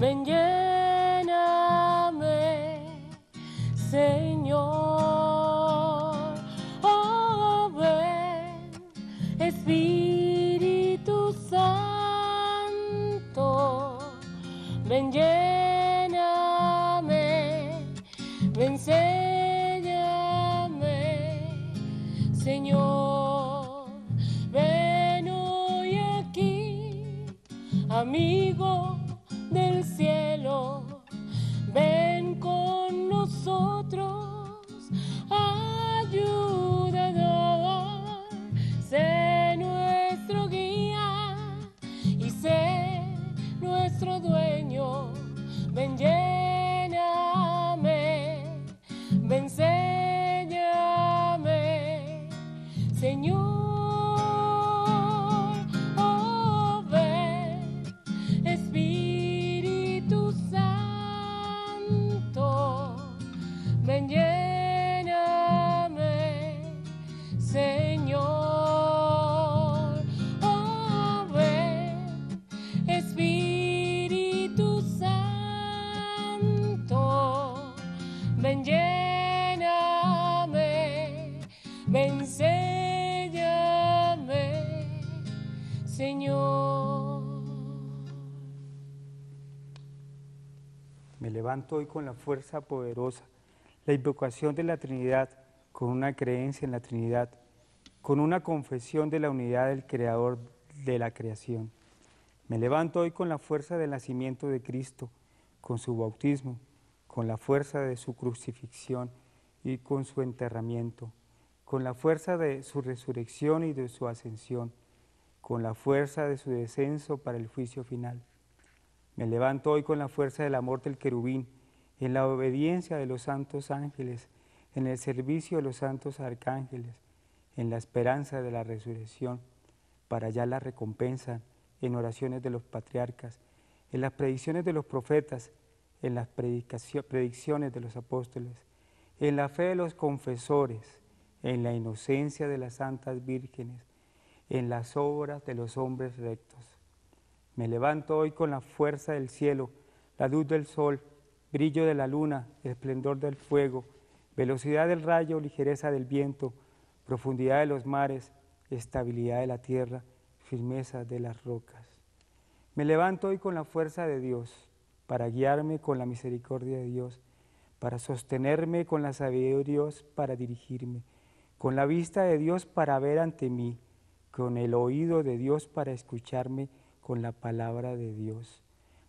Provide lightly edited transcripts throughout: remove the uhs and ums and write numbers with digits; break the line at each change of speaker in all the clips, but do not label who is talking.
ven, lléname, Señor. Oh, ven, Espíritu Santo, ven, lléname, ven, séllame, Señor. Ven hoy aquí, amigo del cielo, ven con nosotros, ayudador, sé nuestro guía y sé nuestro dueño. Ven, lléname, ven, séllame, Señor. Oh, ven, Espíritu Santo, ven, lléname, Señor. Oh, ven, Espíritu Santo, ven, lléname, ven, séllame, Señor.
Me levanto hoy con la fuerza poderosa, la invocación de la Trinidad, con una creencia en la Trinidad, con una confesión de la unidad del Creador de la creación. Me levanto hoy con la fuerza del nacimiento de Cristo, con su bautismo, con la fuerza de su crucifixión y con su enterramiento, con la fuerza de su resurrección y de su ascensión, con la fuerza de su descenso para el juicio final. Me levanto hoy con la fuerza del amor del querubín, en la obediencia de los santos ángeles, en el servicio de los santos arcángeles, en la esperanza de la resurrección, para hallar la recompensa en oraciones de los patriarcas, en las predicciones de los profetas, en las predicciones de los apóstoles, en la fe de los confesores, en la inocencia de las santas vírgenes, en las obras de los hombres rectos. Me levanto hoy con la fuerza del cielo, la luz del sol, brillo de la luna, esplendor del fuego, velocidad del rayo, ligereza del viento, profundidad de los mares, estabilidad de la tierra, firmeza de las rocas. Me levanto hoy con la fuerza de Dios, para guiarme con la misericordia de Dios, para sostenerme con la sabiduría de Dios, para dirigirme, con la vista de Dios para ver ante mí, con el oído de Dios para escucharme, con la palabra de Dios,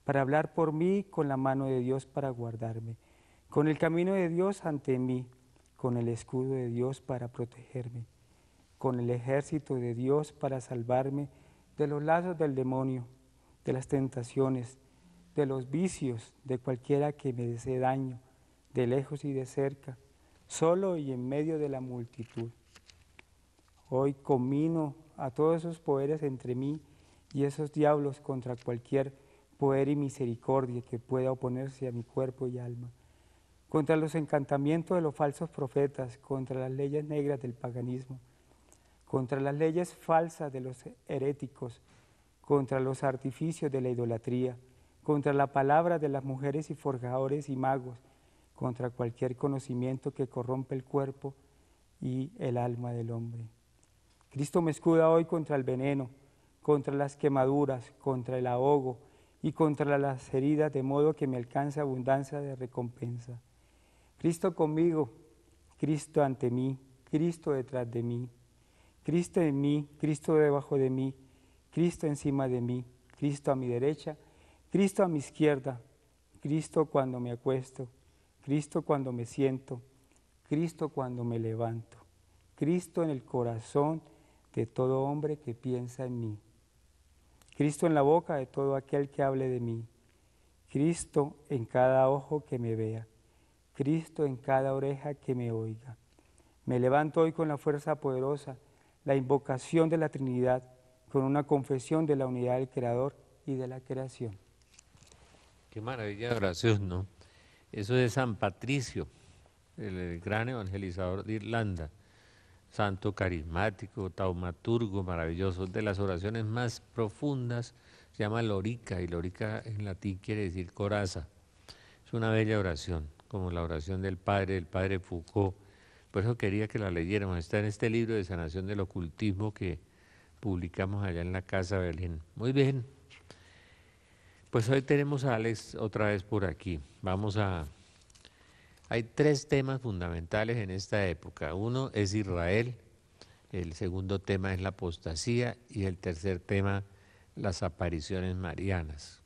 para hablar por mí, con la mano de Dios para guardarme, con el camino de Dios ante mí, con el escudo de Dios para protegerme, con el ejército de Dios para salvarme de los lazos del demonio, de las tentaciones, de los vicios, de cualquiera que me desee daño, de lejos y de cerca, solo y en medio de la multitud. Hoy combino a todos esos poderes entre mí y esos diablos contra cualquier poder y misericordia que pueda oponerse a mi cuerpo y alma, contra los encantamientos de los falsos profetas, contra las leyes negras del paganismo, contra las leyes falsas de los heréticos, contra los artificios de la idolatría, contra la palabra de las mujeres y forjadores y magos, contra cualquier conocimiento que corrompe el cuerpo y el alma del hombre. Cristo me escuda hoy contra el veneno, contra las quemaduras, contra el ahogo y contra las heridas, de modo que me alcance abundancia de recompensa. Cristo conmigo, Cristo ante mí, Cristo detrás de mí, Cristo en mí, Cristo debajo de mí, Cristo encima de mí, Cristo a mi derecha, Cristo a mi izquierda, Cristo cuando me acuesto, Cristo cuando me siento, Cristo cuando me levanto, Cristo en el corazón de todo hombre que piensa en mí, Cristo en la boca de todo aquel que hable de mí, Cristo en cada ojo que me vea, Cristo en cada oreja que me oiga. Me levanto hoy con la fuerza poderosa, la invocación de la Trinidad, con una confesión de la unidad del Creador y de la creación.
Qué maravilla de oración, ¿no? Eso de San Patricio, el gran evangelizador de Irlanda. santo carismático, taumaturgo maravilloso, de las oraciones más profundas, se llama Lorica, y Lorica en latín quiere decir coraza. Es una bella oración, como la oración del Padre Foucault. Por eso quería que la leyéramos. Está en este libro de sanación del ocultismo que publicamos allá en la Casa Belén. Muy bien. Pues hoy tenemos a Alex otra vez por aquí. Hay tres temas fundamentales en esta época. Uno es Israel, el segundo tema es la apostasía y el tercer tema, las apariciones marianas.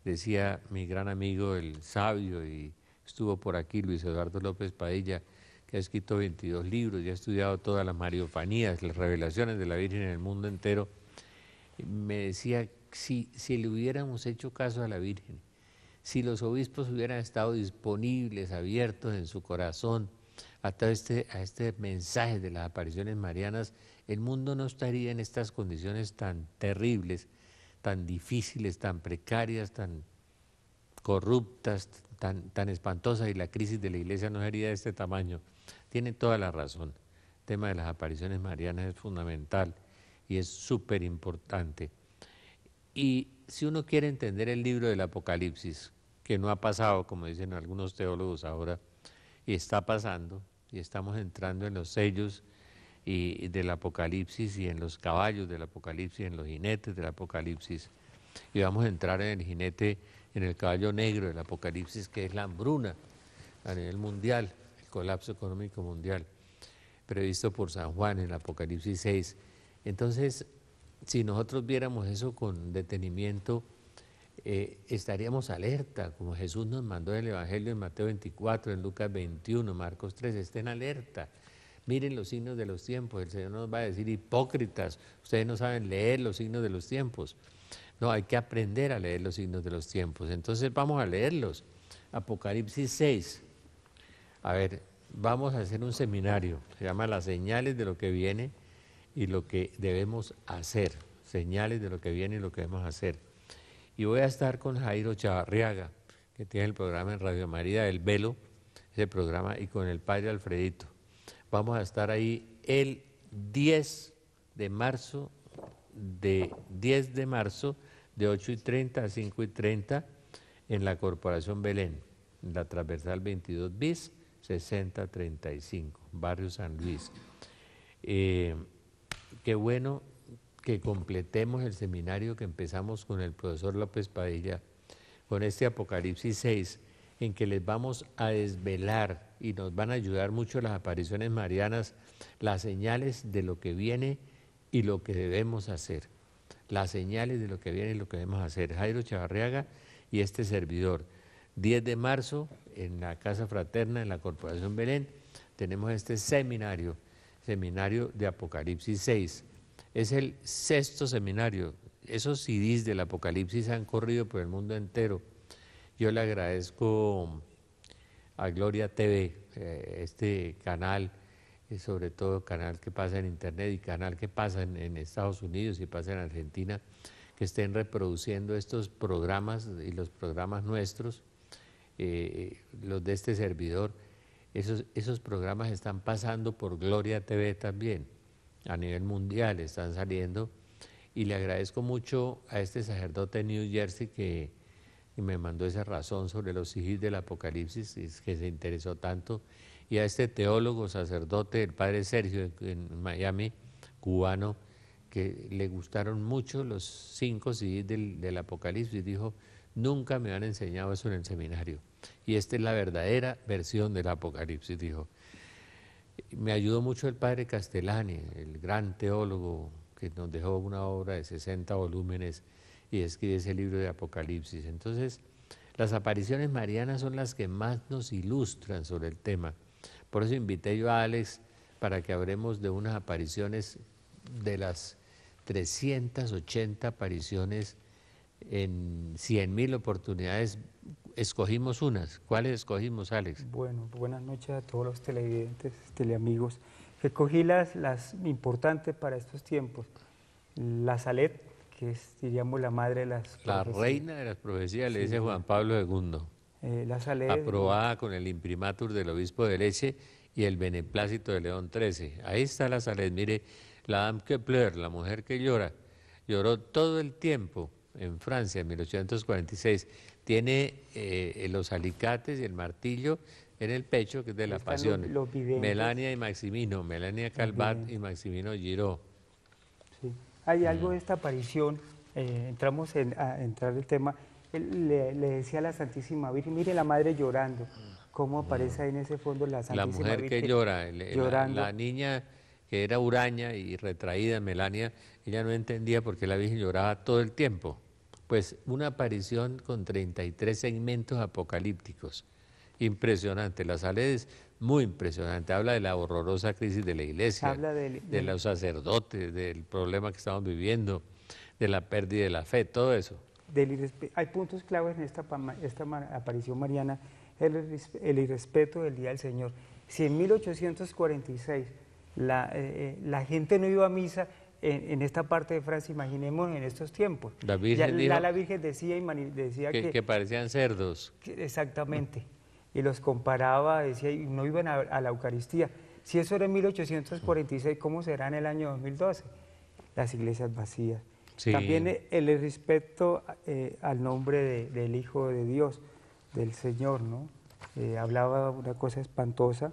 Decía mi gran amigo, el sabio, y estuvo por aquí Luis Eduardo López Padilla, que ha escrito 22 libros y ha estudiado todas las mariofanías, las revelaciones de la Virgen en el mundo entero. Me decía, si le hubiéramos hecho caso a la Virgen, si los obispos hubieran estado disponibles, abiertos en su corazón a este mensaje de las apariciones marianas, el mundo no estaría en estas condiciones tan terribles, tan difíciles, tan precarias, tan corruptas, tan espantosas, y la crisis de la Iglesia no sería de este tamaño. Tiene toda la razón. El tema de las apariciones marianas es fundamental y es súper importante. Y si uno quiere entender el libro del Apocalipsis, que no ha pasado, como dicen algunos teólogos ahora, y está pasando, y estamos entrando en los sellos del Apocalipsis y en los caballos del Apocalipsis, en los jinetes del Apocalipsis, y vamos a entrar en el jinete, en el caballo negro del Apocalipsis, que es la hambruna a nivel mundial, el colapso económico mundial, previsto por San Juan en el Apocalipsis 6. Entonces, si nosotros viéramos eso con detenimiento, estaríamos alerta, como Jesús nos mandó en el Evangelio en Mateo 24, en Lucas 21, Marcos 3, estén alerta. Miren los signos de los tiempos. El Señor nos va a decir, hipócritas, ustedes no saben leer los signos de los tiempos. No, hay que aprender a leer los signos de los tiempos. Entonces vamos a leerlos. Apocalipsis 6. A ver, vamos a hacer un seminario. Se llama Las señales de lo que viene y lo que debemos hacer. Señales de lo que viene y lo que debemos hacer. Y voy a estar con Jairo Chavarriaga, que tiene el programa en Radio María, El Velo, ese programa, y con el padre Alfredito. Vamos a estar ahí el 10 de marzo, de 8:30 a 5:30, en la Corporación Belén, en la transversal 22 bis, 6035, barrio San Luis. Qué bueno que completemos el seminario que empezamos con el profesor López Padilla, con este Apocalipsis 6, en que les vamos a desvelar y nos van a ayudar mucho las apariciones marianas, las señales de lo que viene y lo que debemos hacer. Las señales de lo que viene y lo que debemos hacer. Jairo Chavarriaga y este servidor. 10 de marzo, en la Casa Fraterna, en la Corporación Belén, tenemos este seminario de Apocalipsis 6. Es el 6º seminario. Esos CDs del Apocalipsis han corrido por el mundo entero. Yo le agradezco a Gloria TV, este canal, sobre todo canal que pasa en internet y canal que pasa en Estados Unidos y pasa en Argentina, que estén reproduciendo estos programas y los programas nuestros, los de este servidor. Esos programas están pasando por Gloria TV también, a nivel mundial están saliendo, y le agradezco mucho a este sacerdote de New Jersey que me mandó esa razón sobre los sigils del Apocalipsis, que se interesó tanto, y a este teólogo sacerdote, el padre Sergio en Miami, cubano, que le gustaron mucho los 5 sigils del Apocalipsis. Dijo, nunca me han enseñado eso en el seminario, y esta es la verdadera versión del Apocalipsis, dijo. Me ayudó mucho el padre Castellani, el gran teólogo que nos dejó una obra de 60 volúmenes y escribe ese libro de Apocalipsis. Entonces, las apariciones marianas son las que más nos ilustran sobre el tema. Por eso invité yo a Alex para que hablemos de unas apariciones, de las 380 apariciones en 100.000 oportunidades. Escogimos unas. ¿Cuáles escogimos, Alex?
Bueno, buenas noches a todos los televidentes, teleamigos. Escogí las importantes para estos tiempos. La Salet, que es, diríamos, la madre de las
La
profecías.
reina de las profecías, le
Sí,
dice Juan Pablo II.
La Salet.
Aprobada con el imprimatur del obispo de Lecce y el beneplácito de León XIII. Ahí está la Saled. Mire, la Dame que pleure, la mujer que llora, lloró todo el tiempo en Francia en 1846. Tiene los alicates y el martillo en el pecho, que es de la
Están
pasión.
los videntes.
Melania y Maximino, Melania Calvat y Maximino Giró.
Sí. Hay algo de esta aparición, entramos a entrar el tema, él le decía a la Santísima Virgen, mire la madre llorando, cómo aparece ahí en ese fondo la Santísima
La mujer
Virgen
que llora,
llorando.
la niña que era huraña y retraída, Melania, ella no entendía por qué la Virgen lloraba todo el tiempo. Pues una aparición con 33 segmentos apocalípticos. Impresionante, la Saled es muy impresionante. Habla de la horrorosa crisis de la iglesia,
Habla
de los sacerdotes, del problema que estamos viviendo, de la pérdida de la fe, todo eso.
Hay puntos claves en esta aparición mariana, el irrespeto del Día del Señor. Si en 1846 la gente no iba a misa en esta parte de Francia, imaginemos en estos tiempos.
La Virgen dijo
la Virgen decía, decía
que parecían cerdos.
Exactamente, y los comparaba, decía, y no iban a la Eucaristía. Si eso era en 1846, ¿cómo será en el año 2012? Las iglesias vacías.
Sí.
También el respeto al nombre del Hijo de Dios, del Señor, ¿no? Hablaba una cosa espantosa.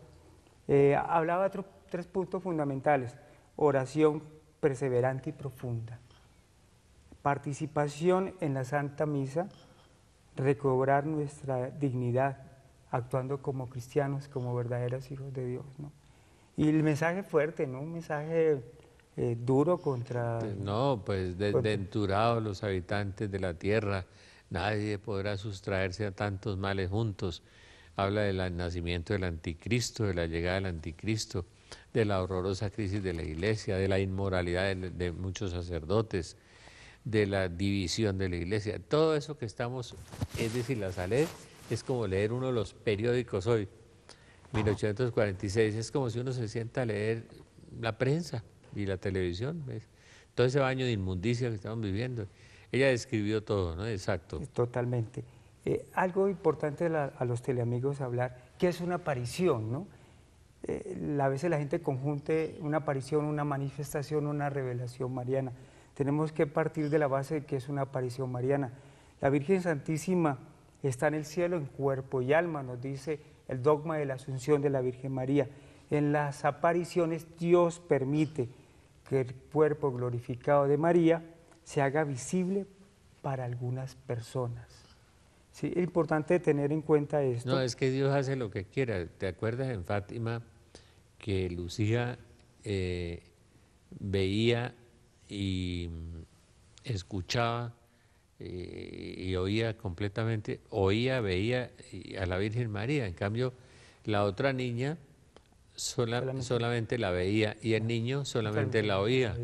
Hablaba tres puntos fundamentales: oración perseverante y profunda, participación en la Santa Misa, recobrar nuestra dignidad, actuando como cristianos, como verdaderos hijos de Dios, ¿no? Y el mensaje fuerte, ¿no? Un mensaje duro contra...
No, pues desventurados los habitantes de la tierra, nadie podrá sustraerse a tantos males juntos. Habla del nacimiento del anticristo, de la llegada del anticristo, de la horrorosa crisis de la iglesia, de la inmoralidad de muchos sacerdotes, de la división de la iglesia. Todo eso que estamos, es decir, la Saled es como leer uno de los periódicos hoy, 1846, es como si uno se sienta a leer la prensa y la televisión, ¿ves? Todo ese baño de inmundicia que estamos viviendo. Ella describió todo, ¿no? Exacto.
Totalmente. Algo importante a los teleamigos hablar, ¿qué es una aparición, no? A veces la gente confunde una aparición, una manifestación, una revelación mariana. Tenemos que partir de la base de que es una aparición mariana. La Virgen Santísima está en el cielo en cuerpo y alma, nos dice el dogma de la Asunción de la Virgen María. En las apariciones Dios permite que el cuerpo glorificado de María se haga visible para algunas personas. Sí, es importante tener en cuenta esto.
No, es que Dios hace lo que quiera. ¿Te acuerdas en Fátima que Lucía veía y escuchaba y oía completamente, veía a la Virgen María? En cambio, la otra niña solamente la veía y el niño solamente la oía.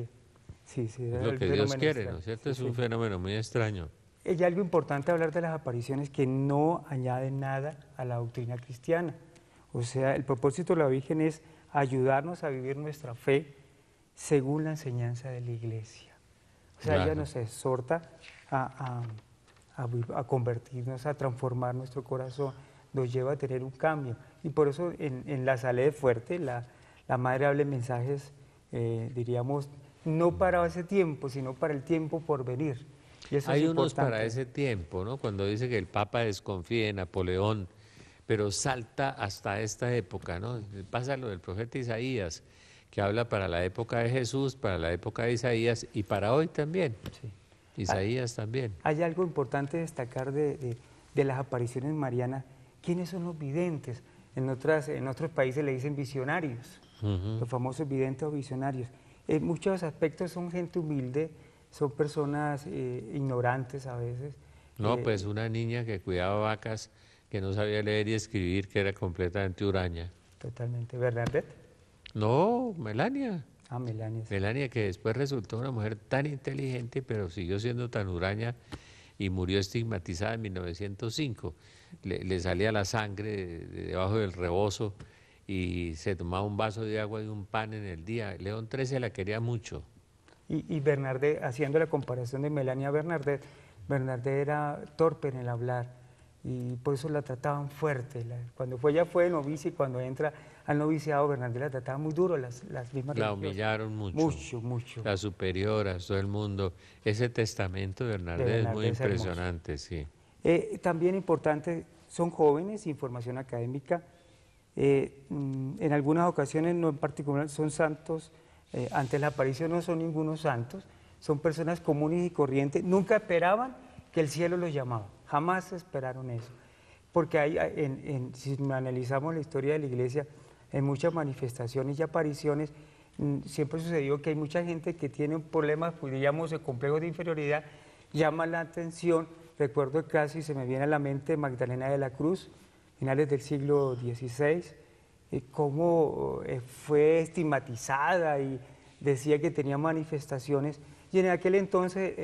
Sí, sí,
Es lo que Dios quiere, ¿no es cierto?
Sí,
es un fenómeno muy extraño.
Y algo importante hablar de las apariciones que no añaden nada a la doctrina cristiana. O sea, el propósito de la Virgen es ayudarnos a vivir nuestra fe según la enseñanza de la Iglesia. O sea, ella nos exhorta a convertirnos, a transformar nuestro corazón, nos lleva a tener un cambio. Y por eso en la Saled fuerte, la Madre habla en mensajes, diríamos, no para ese tiempo, sino para el tiempo por venir. Y eso
hay
es
unos
importante.
para ese tiempo, ¿no? Cuando dice que el Papa desconfía de Napoleón, pero salta hasta esta época, ¿no? Pasa lo del profeta Isaías, que habla para la época de Jesús, para la época de Isaías y para hoy también.
Sí.
Isaías también.
Hay algo importante destacar de las apariciones marianas. ¿Quiénes son los videntes? En otros países le dicen visionarios, los famosos videntes o visionarios. En muchos aspectos son gente humilde, son personas ignorantes a veces.
No, pues una niña que cuidaba vacas, que no sabía leer y escribir, que era completamente huraña.
Totalmente. ¿Bernadette?
No, Melania.
Ah, Melania. Sí.
Melania, que después resultó una mujer tan inteligente, pero siguió siendo tan huraña y murió estigmatizada en 1905. Le salía la sangre debajo del rebozo y se tomaba un vaso de agua y un pan en el día. León XIII la quería mucho.
Y Bernadette, haciendo la comparación de Melania a Bernadette, Bernadette era torpe en el hablar, y por eso la trataban fuerte. Cuando ella fue novicia y cuando entra al noviciado, Bernardé la trataba muy duro, las mismas
La
religiosas.
humillaron mucho.
Mucho, mucho.
Las superioras, todo el mundo. Ese testamento de Bernardé es muy
Bernardé es hermoso.
impresionante, sí.
También importante, son jóvenes, información académica. En algunas ocasiones, no en particular, son santos. Ante la aparición no son ningunos santos, son personas comunes y corrientes. Nunca esperaban que el cielo los llamaba, jamás esperaron eso. Porque si analizamos la historia de la iglesia, en muchas manifestaciones y apariciones, siempre sucedió que hay mucha gente que tiene problemas, pues, digamos, de complejos de inferioridad, llama la atención. Recuerdo el caso y se me viene a la mente Magdalena de la Cruz, finales del siglo XVI, cómo fue estigmatizada y decía que tenía manifestaciones, y en aquel entonces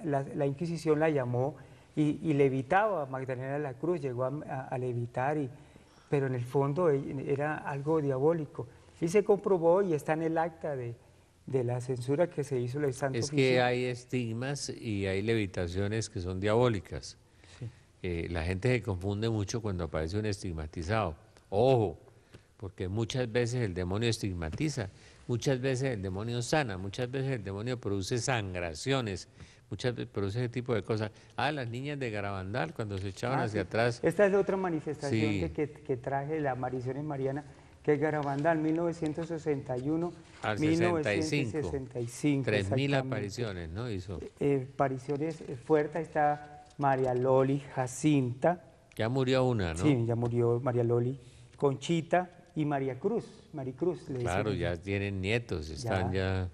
la Inquisición la llamó y levitaba a Magdalena de la Cruz, llegó a levitar, pero en el fondo era algo diabólico. Y se comprobó y está en el acta de la censura que se hizo el Santo
Es
Oficio.
que hay estigmas y hay levitaciones que son diabólicas.
Sí.
La gente se confunde mucho cuando aparece un estigmatizado. Ojo, porque muchas veces el demonio estigmatiza, muchas veces el demonio sana, muchas veces el demonio produce sangraciones, muchas veces produce ese tipo de cosas. Las niñas de Garabandal cuando se echaban hacia
Sí.
atrás.
Esta es otra manifestación
Sí.
que traje, la aparición en Mariana, que es Garabandal, 1961,
Al
1965.
3.000
exactamente.
apariciones, ¿no? Hizo.
Apariciones fuertes, está María Loli, Jacinta,
Ya murió una, ¿no?
sí, ya murió María Loli, Conchita y María Cruz, Maricruz. Le
Claro,
decimos.
ya tienen nietos, están ya...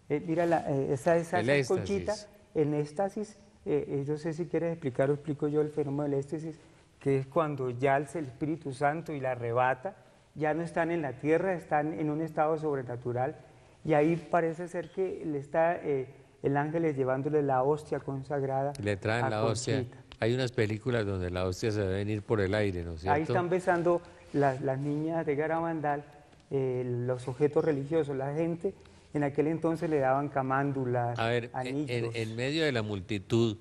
Mira, esa
El éxtasis.
Conchita, en éxtasis, no sé si quieres explicar o explico yo el fenómeno del éxtasis, que es cuando ya el Espíritu Santo y la arrebata, ya no están en la tierra, están en un estado sobrenatural, y ahí parece ser que le está el ángel llevándole la hostia consagrada.
Le traen
a
la hostia.
Conchita.
Hay unas películas donde la hostia se debe venir por el aire, ¿no es cierto?
Ahí están besando las niñas de Garabandal, los objetos religiosos, la gente. En aquel entonces le daban camándulas,
A ver,
anillos.
en medio de la multitud,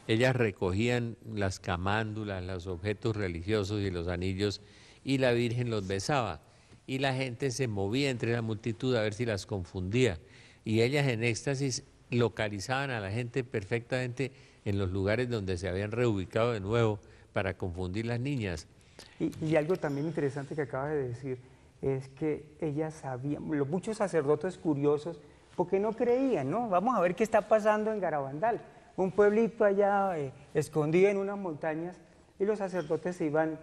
ellas recogían las camándulas, los objetos religiosos y los anillos, y la Virgen los besaba. Y la gente se movía entre la multitud a ver si las confundía. Y ellas en éxtasis localizaban a la gente perfectamente en los lugares donde se habían reubicado de nuevo para confundir las niñas.
Y algo también interesante que acabas de decir es que ellas sabían, muchos sacerdotes curiosos, porque no creían, ¿no? Vamos a ver qué está pasando en Garabandal, un pueblito allá escondido en unas montañas, y los sacerdotes se iban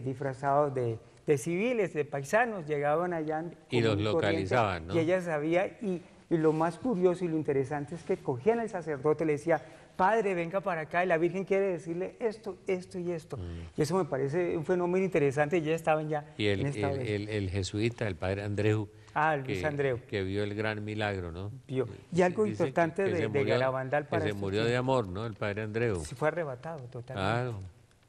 disfrazados de civiles, de paisanos, llegaban allá
Y los
común y
localizaban,
corriente,
¿no?
y ella sabía, y lo más curioso y lo interesante es que cogían al sacerdote, le decía, padre, venga para acá, y la Virgen quiere decirle esto, esto y esto. Y eso me parece un fenómeno interesante, y ya estaban ya
Y
en esta vez.
el jesuita, el padre Andreu,
Luis Andreu.
que vio el gran milagro, ¿no?
Vio. Y algo
Dice
importante
que se
de
murió-
Garabandal para
que se
este
murió de
tiempo.
amor, ¿no? El padre Andreu.
Sí, fue arrebatado totalmente.
Claro,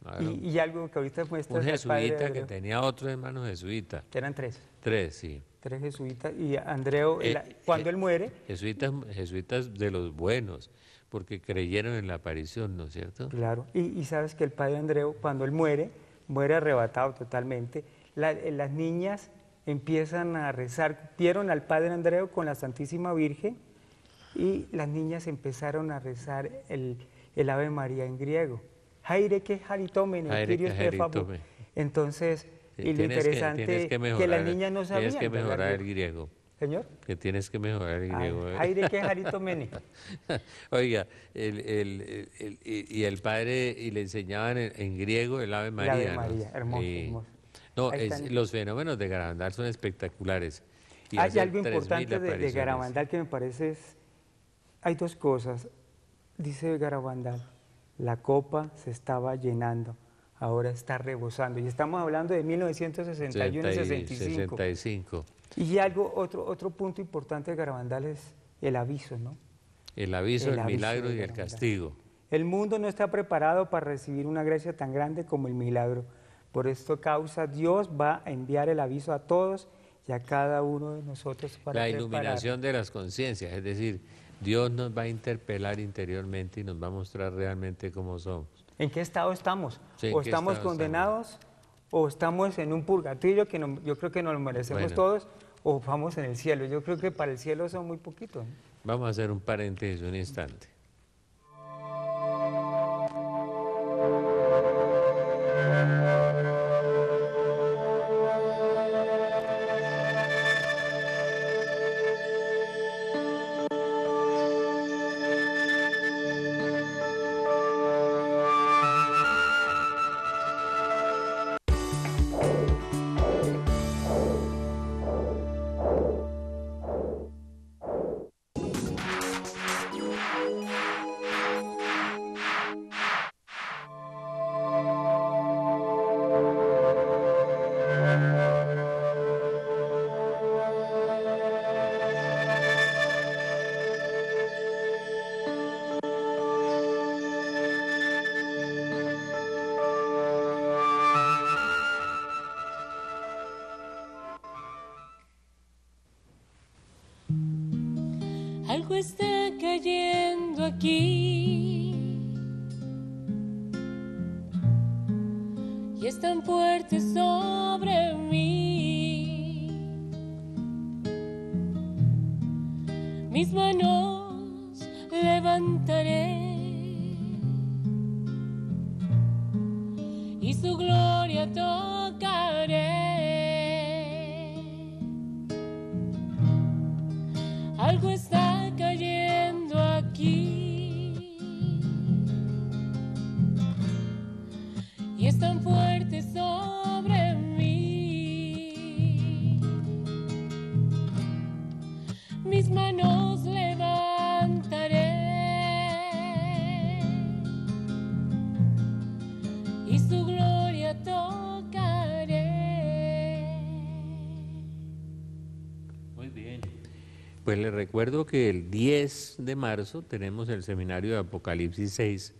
claro.
Y algo que ahorita muestra
Un
el padre
jesuita que
Andreu,
tenía otro hermano jesuita.
que eran tres
3, sí.
jesuitas, y Andreu, cuando
Eh,
él muere,
Jesuitas de los buenos, porque creyeron en la aparición, ¿no es cierto?
claro, y sabes que el padre Andreu, cuando él muere arrebatado totalmente, las niñas empiezan a rezar, vieron al padre Andreu con la Santísima Virgen, y las niñas empezaron a rezar el Ave María en griego. Haire que haritomene,
Haire
Kyrios
que
te fabo.
haritomene.
Entonces, y lo
Tienes
interesante que las niñas no sabían.
Tienes que
¿verdad?
mejorar el griego.
Señor.
Que tienes que mejorar el griego. ¿eh?
Haire que haritomene.
Oiga, y el padre, y le enseñaban en griego el Ave María.
Ave
¿no?
María, hermoso,
Sí.
hermoso.
No,
Ahí están.
los fenómenos de Garabandal son espectaculares. Y
Hay
hacer
algo
3.000
importante de
apariciones.
Garabandal que me parece hay dos cosas. Dice Garabandal, la copa se estaba llenando, ahora está rebosando. Y estamos hablando de 1961-65.
65.
Y algo, otro punto importante de Garabandal es el aviso, ¿no?
El aviso, el
aviso
milagro
de
y el
Garabandal.
castigo.
El mundo no está preparado para recibir una gracia tan grande como el milagro. Por esta causa Dios va a enviar el aviso a todos y a cada uno de nosotros para
La
preparar.
iluminación de las conciencias, es decir, Dios nos va a interpelar interiormente y nos va a mostrar realmente cómo somos.
¿En qué estado estamos?
Sí, ¿en
¿O
qué
estamos
estado
condenados? ¿O estamos en un purgatorio que yo creo que nos lo merecemos
Bueno.
todos? ¿O vamos en el cielo? Yo creo que para el cielo son muy poquitos, ¿no?
Vamos a hacer un paréntesis un instante.
Algo está cayendo aquí y es tan fuerte sobre mí. Mis manos levantaré y su gloria tocaré. Algo está cayendo aquí y es tan fuerte sobre mí. Mis manos levantaré y su gloria tocaré.
Muy bien. Pues les recuerdo que el 10 de marzo tenemos el seminario de Apocalipsis 6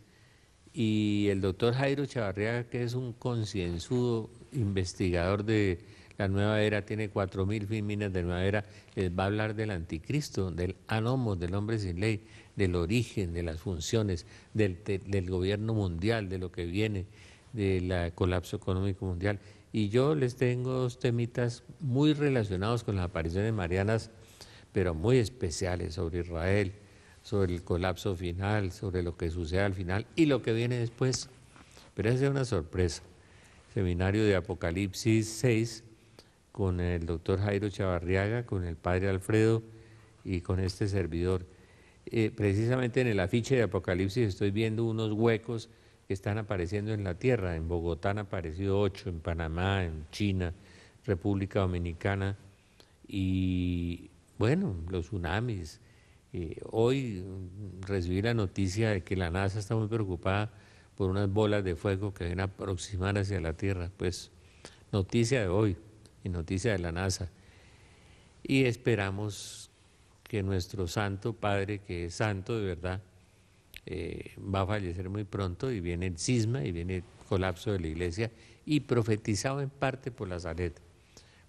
y el doctor Jairo Chavarría, que es un concienzudo investigador de la nueva era, tiene 4000 filminas de nueva era, les va a hablar del anticristo, del anomos, del hombre sin ley, del origen, de las funciones, del gobierno mundial, de lo que viene, del colapso económico mundial. Y yo les tengo dos temitas muy relacionados con las apariciones marianas, pero muy especiales sobre Israel, sobre el colapso final, sobre lo que sucede al final y lo que viene después. Pero esa es una sorpresa. Seminario de Apocalipsis 6 con el doctor Jairo Chavarriaga, con el padre Alfredo y con este servidor. Precisamente en el afiche de Apocalipsis estoy viendo unos huecos que están apareciendo en la tierra. En Bogotá han aparecido 8, en Panamá, en China, República Dominicana y bueno, los tsunamis. Hoy recibí la noticia de que la NASA está muy preocupada por unas bolas de fuego que van a aproximar hacia la Tierra. Pues noticia de hoy y noticia de la NASA. Y esperamos que nuestro santo Padre, que es santo de verdad, va a fallecer muy pronto y viene el cisma y viene el colapso de la iglesia y profetizado en parte por la Salet,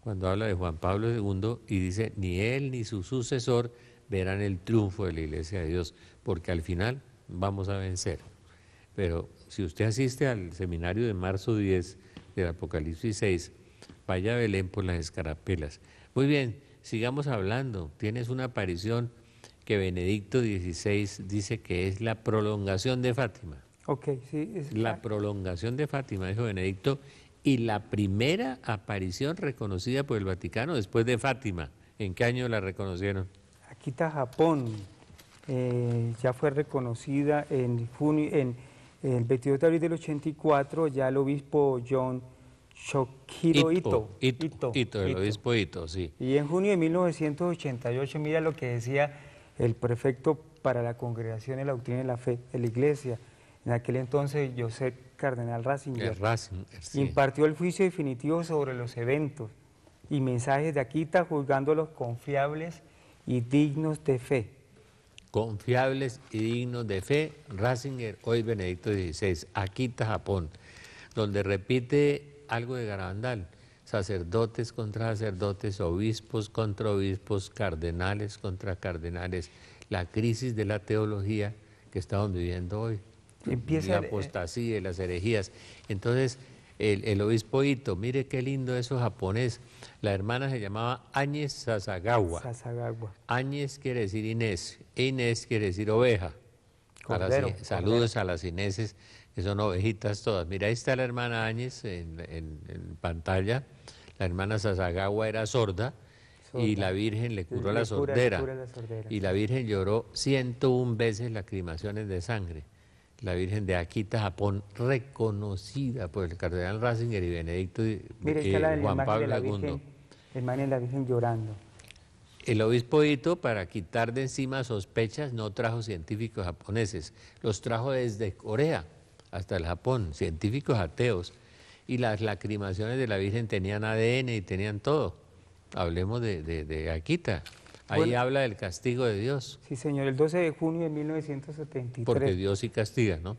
cuando habla de Juan Pablo II y dice, ni él ni su sucesor verán el triunfo de la Iglesia de Dios, porque al final vamos a vencer. Pero si usted asiste al seminario de marzo 10 del Apocalipsis 6, vaya a Belén por las escarapelas. Muy bien, sigamos hablando. Tienes una aparición que Benedicto XVI dice que es la prolongación de Fátima.
Ok, sí.
La prolongación de Fátima, dijo Benedicto, y la primera aparición reconocida por el Vaticano después de Fátima. ¿En qué año la reconocieron?
Akita, Japón, ya fue reconocida en junio, en el 22 de abril del 84, ya el obispo John Shohiro Ito,
el obispo Ito, sí.
Y en junio de 1988, mira lo que decía el prefecto para la Congregación de la Doctrina de la Fe de la Iglesia, en aquel entonces Joseph Cardenal Ratzinger,
Sí.
impartió el juicio definitivo sobre los eventos y mensajes de Akita, juzgándolos confiables y dignos de fe.
Confiables y dignos de fe, Ratzinger, hoy Benedicto XVI, Akita, Japón, donde repite algo de Garabandal, sacerdotes contra sacerdotes, obispos contra obispos, cardenales contra cardenales, la crisis de la teología que estamos viviendo hoy.
Empieza
La apostasía y las herejías. Entonces, el obispo Ito, mire qué lindo eso japonés. La hermana se llamaba Áñez Sasagawa.
Sasagawa.
Áñez quiere decir Inés, e Inés quiere decir oveja.
Cordero,
Saludos a las Ineses, que son ovejitas todas. Mira, ahí está la hermana Áñez en pantalla. La hermana Sasagawa era sorda y la Virgen le curó la sordera. Y la Virgen lloró 101 veces lacrimaciones de sangre. La Virgen de Akita, Japón, reconocida por el cardenal Ratzinger y Benedicto Juan Pablo II.
Hermana de la Virgen llorando.
El obispo Ito, para quitar de encima sospechas, no trajo científicos japoneses, los trajo desde Corea hasta el Japón, científicos ateos. Y las lacrimaciones de la Virgen tenían ADN y tenían todo. Hablemos de Akita. Ahí bueno, habla del castigo de Dios.
Sí, señor, el 12 de junio de 1973.
Porque Dios sí castiga, ¿no?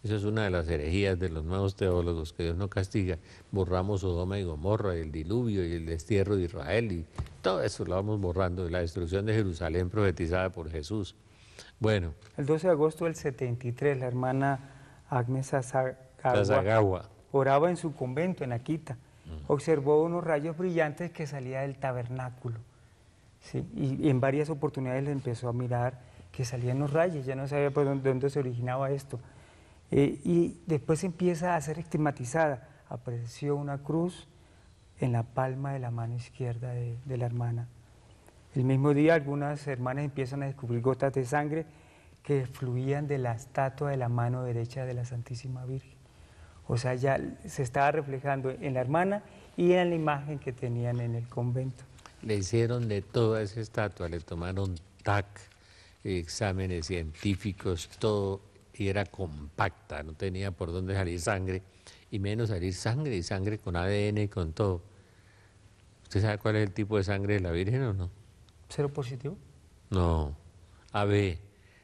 Eso es una de las herejías de los nuevos teólogos, que Dios no castiga. Borramos Sodoma y Gomorra, y el diluvio, y el destierro de Israel, y todo eso lo vamos borrando, la destrucción de Jerusalén profetizada por Jesús. Bueno.
El 12 de agosto del 73, la hermana Agnes Sasagawa oraba en su convento en Akita. Observó unos rayos brillantes que salían del tabernáculo. Sí, y en varias oportunidades le empezó a mirar que salían los rayos, ya no sabía por dónde se originaba esto. Y después empieza a ser estigmatizada. Apareció una cruz en la palma de la mano izquierda de la hermana. El mismo día algunas hermanas empiezan a descubrir gotas de sangre que fluían de la estatua de la mano derecha de la Santísima Virgen. O sea, ya se estaba reflejando en la hermana y en la imagen que tenían en el convento.
Le hicieron de toda esa estatua, le tomaron TAC, exámenes científicos, todo, y era compacta, no tenía por dónde salir sangre, y menos salir sangre, y sangre con ADN y con todo. ¿Usted sabe cuál es el tipo de sangre de la Virgen o no?
¿Cero positivo?
No, AB.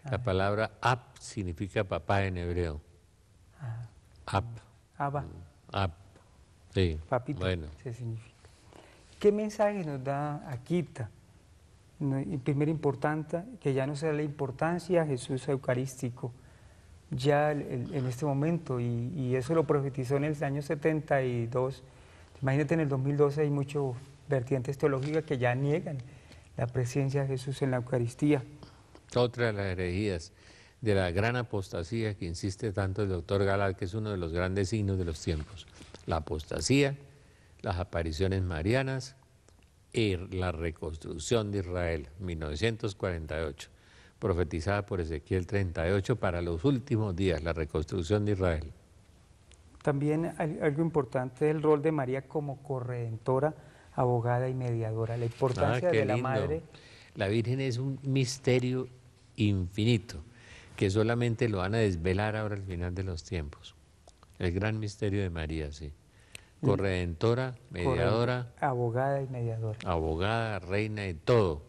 La palabra Ab significa papá en hebreo. Ab.
Abba.
Ab. Sí,
papito,
bueno.
se significa. ¿Qué mensaje nos da Akita? Primero importante, que ya no sea la importancia de Jesús eucarístico, ya en este momento, y eso lo profetizó en el año 72. Imagínate, en el 2012 hay muchas vertientes teológicas que ya niegan la presencia de Jesús en la Eucaristía.
Otra de las herejías de la gran apostasía que insiste tanto el doctor Galal, que es uno de los grandes signos de los tiempos. La apostasía, las apariciones marianas y la reconstrucción de Israel, 1948, profetizada por Ezequiel 38 para los últimos días, la reconstrucción de Israel.
También algo importante es el rol de María como corredentora, abogada y mediadora, la importancia de la madre.
La Virgen es un misterio infinito, que solamente lo van a desvelar ahora al final de los tiempos. El gran misterio de María, sí. Corredentora, mediadora.
Abogada y mediadora.
Abogada, reina y todo.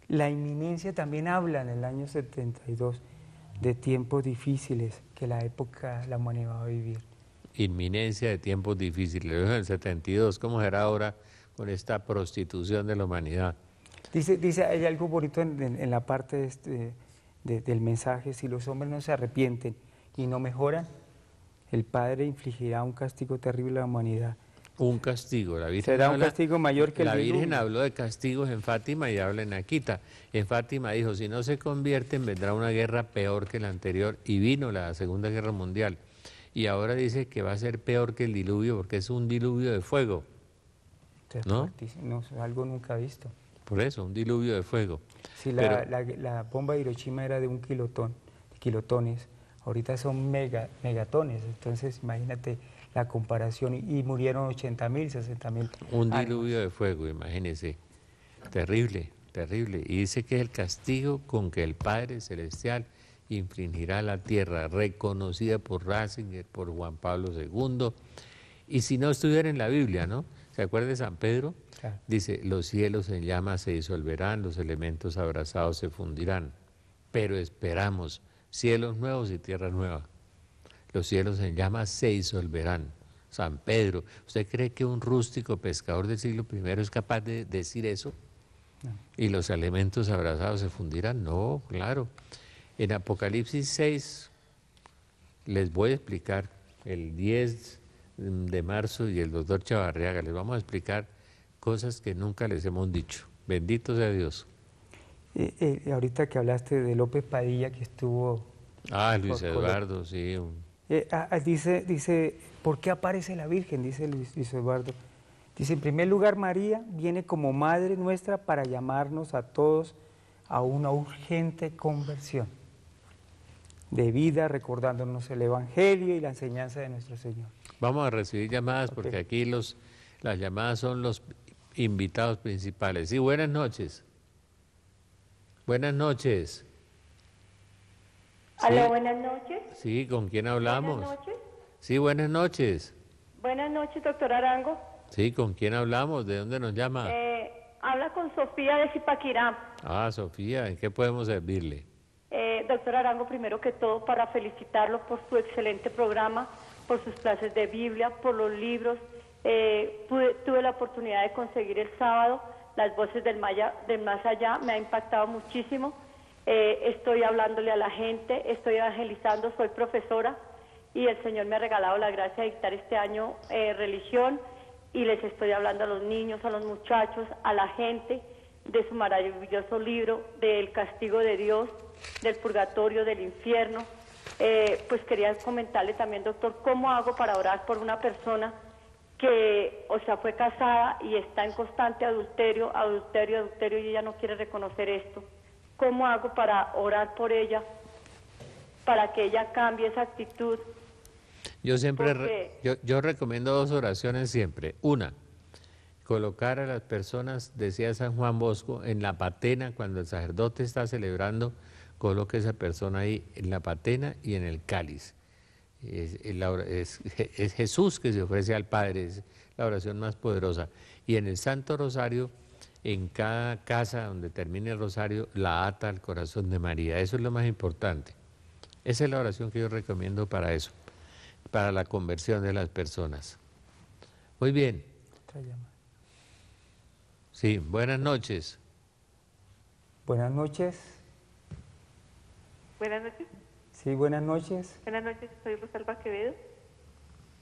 La inminencia también habla en el año 72 de tiempos difíciles que la humanidad va a vivir.
Inminencia de tiempos difíciles. En el 72, ¿cómo será ahora con esta prostitución de la humanidad?
Dice hay algo bonito en la parte del mensaje: si los hombres no se arrepienten y no mejoran, el Padre infligirá un castigo terrible a la humanidad.
Un castigo, la Virgen
será un castigo mayor que el diluvio.
La Virgen habló de castigos en Fátima y habla en Akita. En Fátima dijo, si no se convierten vendrá una guerra peor que la anterior, y vino la Segunda Guerra Mundial. Y ahora dice que va a ser peor que el diluvio porque es un diluvio de fuego. ¿No?
No, es algo nunca visto.
Por eso, un diluvio de fuego.
Sí, la bomba de Hiroshima era de 1 kilotón, kilotones. Ahorita son megatones, entonces imagínate la comparación, y murieron 80.000, 60.000.
Un diluvio de fuego, imagínese, terrible, terrible. Y dice que es el castigo con que el Padre Celestial infligirá a la tierra, reconocida por Ratzinger, por Juan Pablo II, y si no estuviera en la Biblia, ¿no? ¿Se acuerda de San Pedro?
Claro.
Dice, los cielos en llamas se disolverán, los elementos abrazados se fundirán, pero esperamos cielos nuevos y tierra nueva. Los cielos en llamas se disolverán. San Pedro, ¿usted cree que un rústico pescador del siglo I es capaz de decir eso? y los elementos abrazados se fundirán. No, claro. En Apocalipsis 6 les voy a explicar el 10 de marzo y el doctor Chavarriaga, les vamos a explicar cosas que nunca les hemos dicho. Bendito sea Dios.
Ahorita que hablaste de López Padilla, que estuvo...
Luis Eduardo, sí.
Dice, ¿por qué aparece la Virgen? Dice Luis Eduardo. Dice, en primer lugar, María viene como Madre nuestra para llamarnos a todos a una urgente conversión de vida, recordándonos el Evangelio y la enseñanza de nuestro Señor.
Vamos a recibir llamadas porque aquí las llamadas son los invitados principales. Sí, buenas noches. Buenas noches.
Aló,
Sí.
buenas noches.
Sí, ¿con quién hablamos?
Buenas noches.
Sí, buenas noches.
Buenas noches, doctor Arango.
Sí, ¿con quién hablamos? ¿De dónde nos llama?
Habla con Sofía de Zipaquirá.
Sofía, ¿en qué podemos servirle?
Doctor Arango, primero que todo, para felicitarlo por su excelente programa, por sus clases de Biblia, por los libros. Tuve la oportunidad de conseguir el sábado Las Voces del Más Allá, me ha impactado muchísimo. Estoy hablándole a la gente, estoy evangelizando, soy profesora y el Señor me ha regalado la gracia de dictar este año religión y les estoy hablando a los niños, a los muchachos, a la gente de su maravilloso libro, del castigo de Dios, del purgatorio, del infierno. Pues quería comentarle también, doctor, ¿cómo hago para orar por una persona que, fue casada y está en constante adulterio, y ella no quiere reconocer esto? ¿Cómo hago para orar por ella, para que ella cambie esa actitud?
Yo siempre, yo recomiendo 2 oraciones siempre. Una, colocar a las personas, decía San Juan Bosco, en la patena, cuando el sacerdote está celebrando, coloque a esa persona ahí en la patena y en el cáliz. Es Jesús que se ofrece al Padre, es la oración más poderosa. Y en el Santo Rosario, en cada casa donde termine el rosario, la ata al corazón de María. Eso es lo más importante. Esa es la oración que yo recomiendo para eso, para la conversión de las personas. Muy bien. Sí, buenas noches.
Buenas noches.
Buenas noches.
Sí, buenas noches.
Buenas noches, soy Rosalba Quevedo.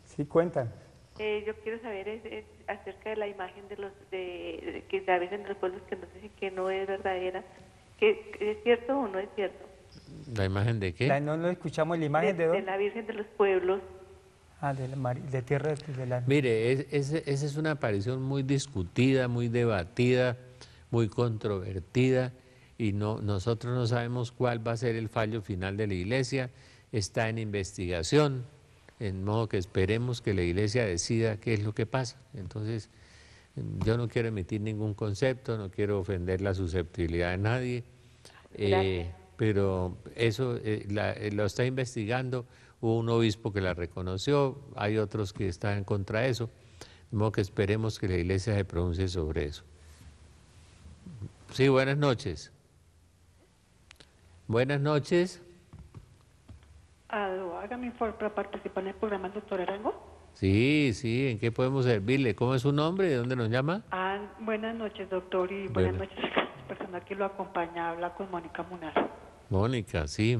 Sí, cuentan.
Yo quiero saber acerca de la imagen de que la Virgen de los Pueblos, que nos dicen que no es verdadera. ¿Que es cierto o no es cierto?
¿La imagen de qué?
No escuchamos la imagen de dónde.
De la Virgen de los Pueblos.
De tierra de la...
Mire, esa es una aparición muy discutida, muy debatida, muy controvertida, y nosotros no sabemos cuál va a ser el fallo final de la Iglesia. Está en investigación, en modo que esperemos que la Iglesia decida qué es lo que pasa. Entonces, yo no quiero emitir ningún concepto, no quiero ofender la susceptibilidad de nadie, pero eso lo está investigando. Hubo un obispo que la reconoció, hay otros que están contra eso, de modo que esperemos que la Iglesia se pronuncie sobre eso. Sí, buenas noches. Buenas noches.
Hágame favor para participar en el programa, doctor Arango.
Sí, ¿en qué podemos servirle? ¿Cómo es su nombre? ¿De dónde nos llama?
Buenas noches, doctor, y buenas noches a la persona que lo acompaña. Habla con Mónica Munar.
Mónica, sí.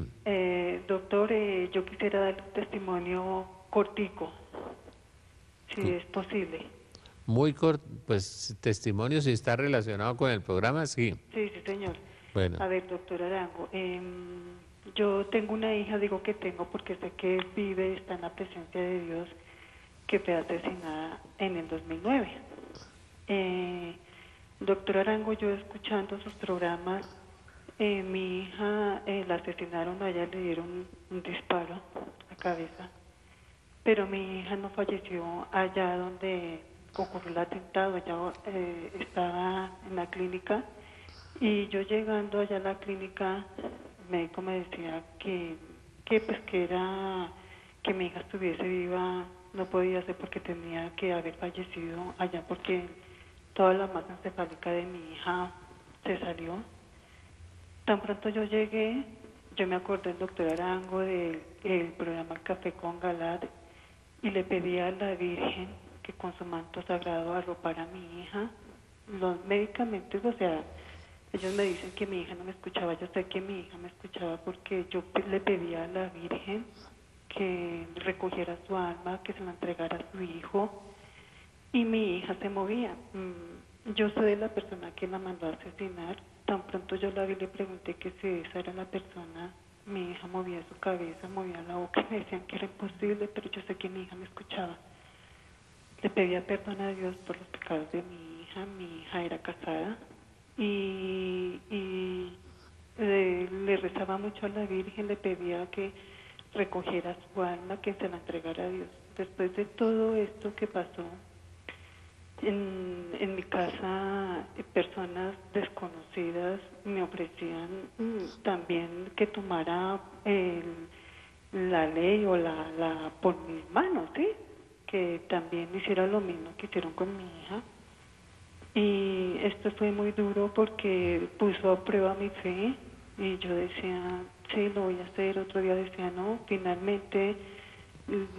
Doctor, yo quisiera darle un testimonio cortico, si es posible.
Muy corto, pues testimonio si está relacionado con el programa, sí.
Sí, señor.
Bueno.
A ver, doctor Arango, yo tengo una hija, digo que tengo porque sé que vive, está en la presencia de Dios, que fue asesinada en el 2009. Doctor Arango, yo escuchando sus programas, mi hija la asesinaron, a ella le dieron un disparo a la cabeza, pero mi hija no falleció allá donde ocurrió el atentado, ella estaba en la clínica, y yo llegando allá a la clínica, el médico me decía que era que mi hija estuviese viva, no podía ser porque tenía que haber fallecido allá, porque toda la masa encefálica de mi hija se salió. Tan pronto yo llegué, yo me acordé del doctor Arango del programa Café con Galad y le pedí a la Virgen que con su manto sagrado arropara a mi hija, los medicamentos, Ellos me dicen que mi hija no me escuchaba. Yo sé que mi hija me escuchaba porque yo le pedía a la Virgen que recogiera su alma, que se la entregara a su hijo, y mi hija se movía. Yo soy la persona que la mandó a asesinar. Tan pronto yo la vi, le pregunté que si esa era la persona. Mi hija movía su cabeza, movía la boca, y me decían que era imposible, pero yo sé que mi hija me escuchaba. Le pedía perdón a Dios por los pecados de mi hija era casada, y le rezaba mucho a la Virgen, le pedía que recogiera su alma, que se la entregara a Dios. Después de todo esto que pasó, en mi casa personas desconocidas me ofrecían también que tomara la ley o la por mis manos, ¿sí? Que también hiciera lo mismo que hicieron con mi hija. Y esto fue muy duro porque puso a prueba mi fe, y yo decía, sí, lo voy a hacer. Otro día decía, no. Finalmente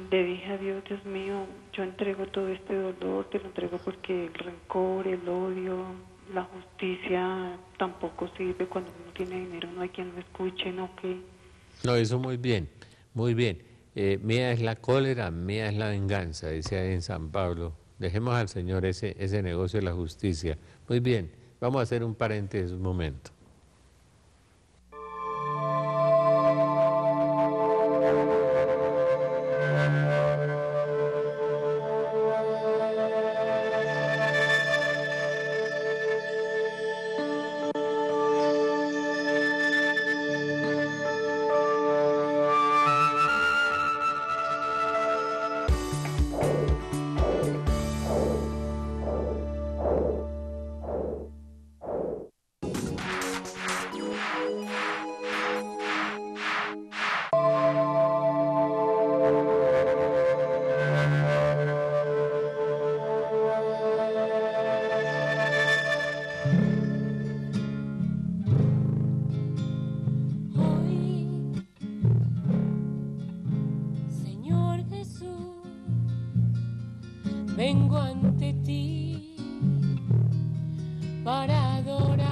le dije a Dios, Dios mío, yo entrego todo este dolor, te lo entrego porque el rencor, el odio, la justicia tampoco sirve. Cuando uno tiene dinero no hay quien lo escuche, ¿no? Que
No, eso muy bien, muy bien. Mía es la cólera, mía es la venganza, dice ahí en San Pablo. Dejemos al Señor ese negocio de la justicia. Muy bien, vamos a hacer un paréntesis un momento.
Hoy, Señor Jesús, vengo ante ti para adorarte.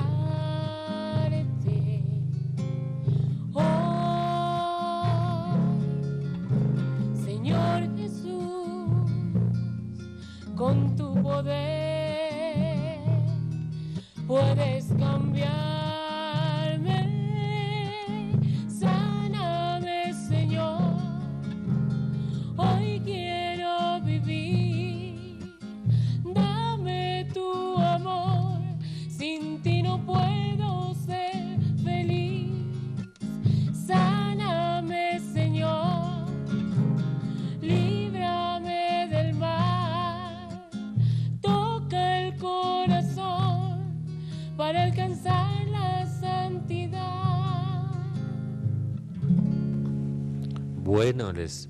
Hoy, Señor Jesús, con tu poder puedes cambiarme. Sáname, Señor. Hoy quiero vivir. Dame tu amor. Sin ti no puedo ser feliz. Sáname, Señor. Líbrame del mal. Toca el corazón para alcanzar la santidad.
Bueno, les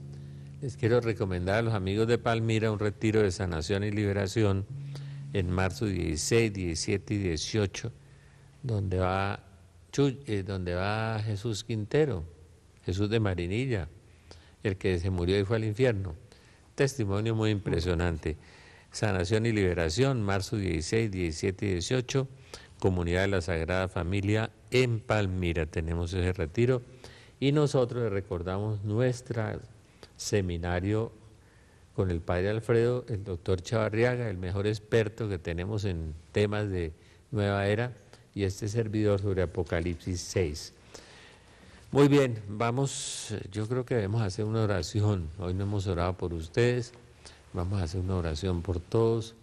quiero recomendar a los amigos de Palmira un retiro de sanación y liberación en marzo 16, 17 y 18, donde va Jesús Quintero, Jesús de Marinilla, el que se murió y fue al infierno. Testimonio muy impresionante. Sanación y liberación, marzo 16, 17 y 18, Comunidad de la Sagrada Familia en Palmira. Tenemos ese retiro y nosotros le recordamos nuestro seminario con el Padre Alfredo, el doctor Chavarriaga, el mejor experto que tenemos en temas de nueva era, y este servidor sobre Apocalipsis 6. Muy bien, vamos, yo creo que debemos hacer una oración. Hoy no hemos orado por ustedes, vamos a hacer una oración por todos.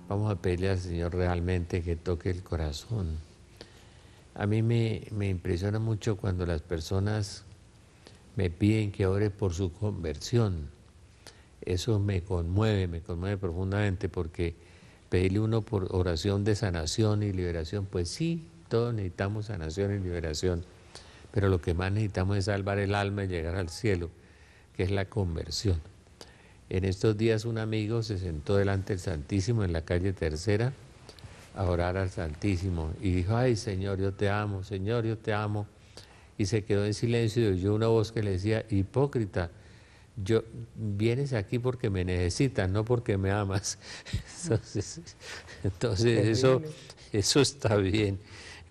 Vamos a pedirle al Señor realmente que toque el corazón. A mí me impresiona mucho cuando las personas me piden que ore por su conversión. Eso me conmueve profundamente, porque pedirle uno por oración de sanación y liberación, pues sí, todos necesitamos sanación y liberación, pero lo que más necesitamos es salvar el alma y llegar al cielo, que es la conversión. En estos días un amigo se sentó delante del Santísimo en la calle Tercera a orar al Santísimo y dijo: ay, Señor, yo te amo, Señor, yo te amo. Y se quedó en silencio y oyó una voz que le decía: hipócrita, vienes aquí porque me necesitas, no porque me amas. Entonces eso está bien.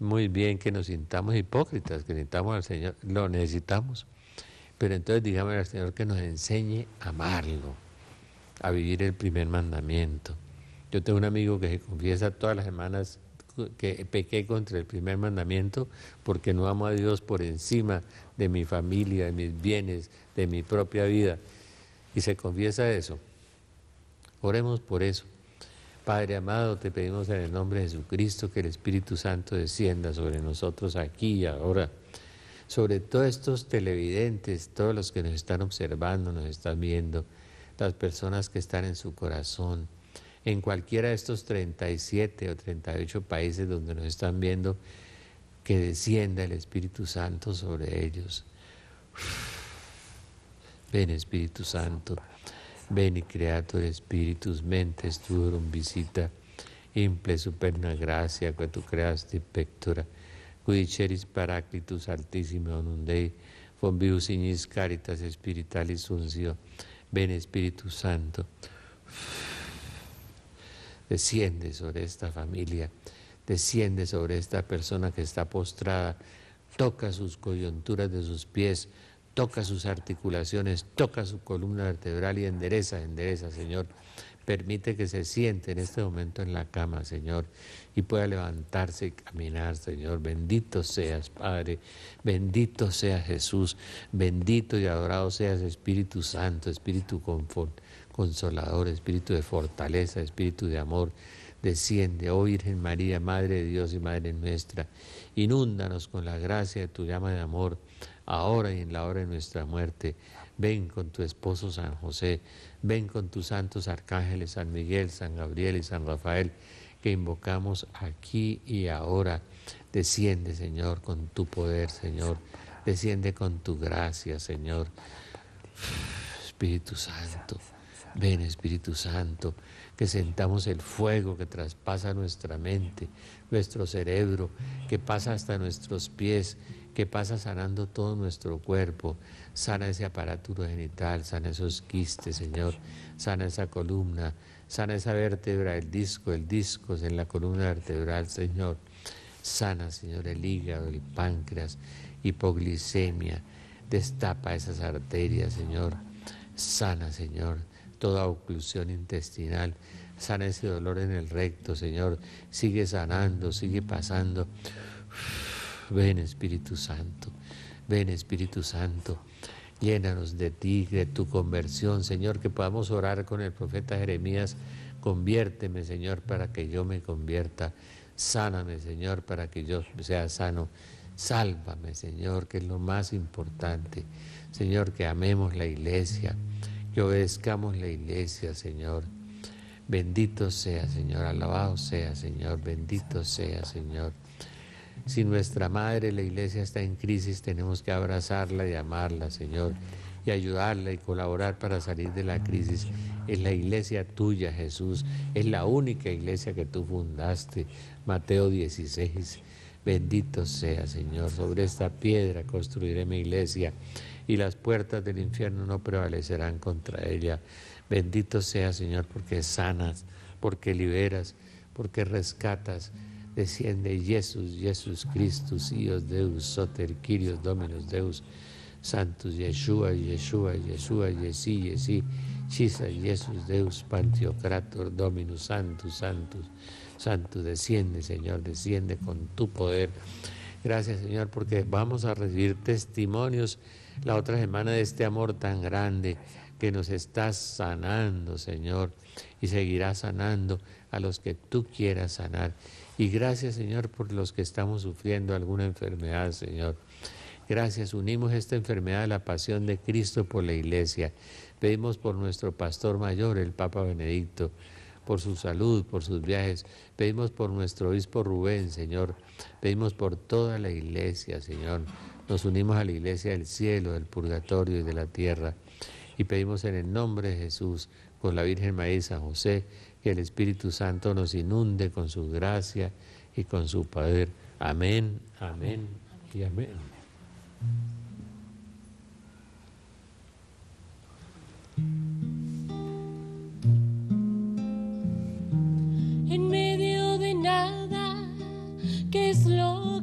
Muy bien que nos sintamos hipócritas, que necesitamos al Señor, lo necesitamos. Pero entonces digamos al Señor que nos enseñe a amarlo, a vivir el primer mandamiento. Yo tengo un amigo que se confiesa todas las semanas que pequé contra el primer mandamiento porque no amo a Dios por encima de mi familia, de mis bienes, de mi propia vida. Y se confiesa eso. Oremos por eso. Padre amado, te pedimos en el nombre de Jesucristo que el Espíritu Santo descienda sobre nosotros aquí y ahora, sobre todos estos televidentes, todos los que nos están observando, nos están viendo, las personas que están en su corazón, en cualquiera de estos 37 o 38 países donde nos están viendo, que descienda el Espíritu Santo sobre ellos. Ven Espíritu Santo. Veni creator spiritus mentes tuorum visita, imple superna gracia que tu creasti pectora, cui ceris paraclitus altissime onum Dei, fonbius ignis caritas spiritualis unsio. Ven Espíritu Santo, desciende sobre esta familia, desciende sobre esta persona que está postrada, toca sus coyunturas de sus pies, toca sus articulaciones, toca su columna vertebral y endereza, Señor. Permite que se siente en este momento en la cama, Señor, y pueda levantarse y caminar, Señor. Bendito seas, Padre, bendito sea Jesús, bendito y adorado seas, Espíritu Santo, Espíritu consolador, Espíritu de fortaleza, Espíritu de amor. Desciende, oh Virgen María, Madre de Dios y Madre nuestra, inúndanos con la gracia de tu llama de amor, ahora y en la hora de nuestra muerte. Ven con tu esposo San José, ven con tus santos arcángeles San Miguel, San Gabriel y San Rafael, que invocamos aquí y ahora. Desciende, Señor, con tu poder, Señor, desciende con tu gracia, Señor. Espíritu Santo, ven Espíritu Santo, que sentamos el fuego que traspasa nuestra mente, nuestro cerebro, que pasa hasta nuestros pies, que pasa sanando todo nuestro cuerpo. Sana ese aparato genital, sana esos quistes, Señor, sana esa columna, sana esa vértebra, el disco en la columna vertebral, Señor. Sana, Señor, el hígado, el páncreas, hipoglicemia, destapa esas arterias, Señor. Sana, Señor, toda oclusión intestinal, sana ese dolor en el recto, Señor. Sigue sanando, sigue pasando. Ven Espíritu Santo, ven Espíritu Santo, llénanos de ti, de tu conversión, Señor, que podamos orar con el profeta Jeremías. Conviérteme, Señor, para que yo me convierta. Sáname, Señor, para que yo sea sano. Sálvame, Señor, que es lo más importante. Señor, que amemos la iglesia, que obedezcamos la iglesia, Señor. Bendito sea, Señor, alabado sea, Señor, bendito sea, Señor. Si nuestra madre, la iglesia, está en crisis, tenemos que abrazarla y amarla, Señor, y ayudarla y colaborar para salir de la crisis. Es la iglesia tuya, Jesús, es la única iglesia que tú fundaste, Mateo 16. Bendito sea, Señor, sobre esta piedra construiré mi iglesia y las puertas del infierno no prevalecerán contra ella. Bendito sea, Señor, porque sanas, porque liberas, porque rescatas. Desciende Jesús Christus, Ios Deus, Soter Kyrios Dominus Deus, Santus Yeshua, Yesi, Chisa, Jesús Deus, Pantocrator, Dominus, Santus, desciende, Señor, desciende con tu poder. Gracias, Señor, porque vamos a recibir testimonios la otra semana de este amor tan grande que nos estás sanando, Señor, y seguirás sanando a los que tú quieras sanar. Y gracias, Señor, por los que estamos sufriendo alguna enfermedad, Señor. Gracias, unimos esta enfermedad a la pasión de Cristo por la iglesia. Pedimos por nuestro pastor mayor, el Papa Benedicto, por su salud, por sus viajes. Pedimos por nuestro obispo Rubén, Señor. Pedimos por toda la iglesia, Señor. Nos unimos a la iglesia del cielo, del purgatorio y de la tierra. Y pedimos en el nombre de Jesús, con la Virgen María y San José, que el Espíritu Santo nos inunde con su gracia y con su poder. Amén, amén y amén.
En medio de nada, ¿qué es lo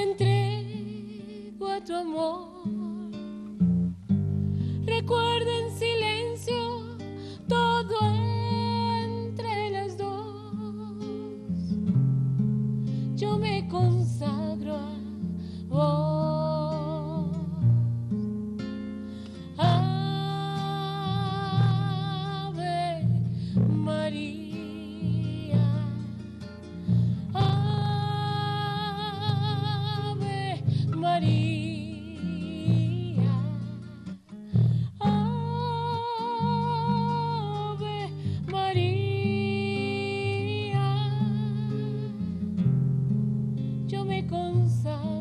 me entrego a tu amor. Recuerdo en silencio todo entre las dos. Yo me consagro a vos. Ave María. Ave María. Ave María. Yo me consagro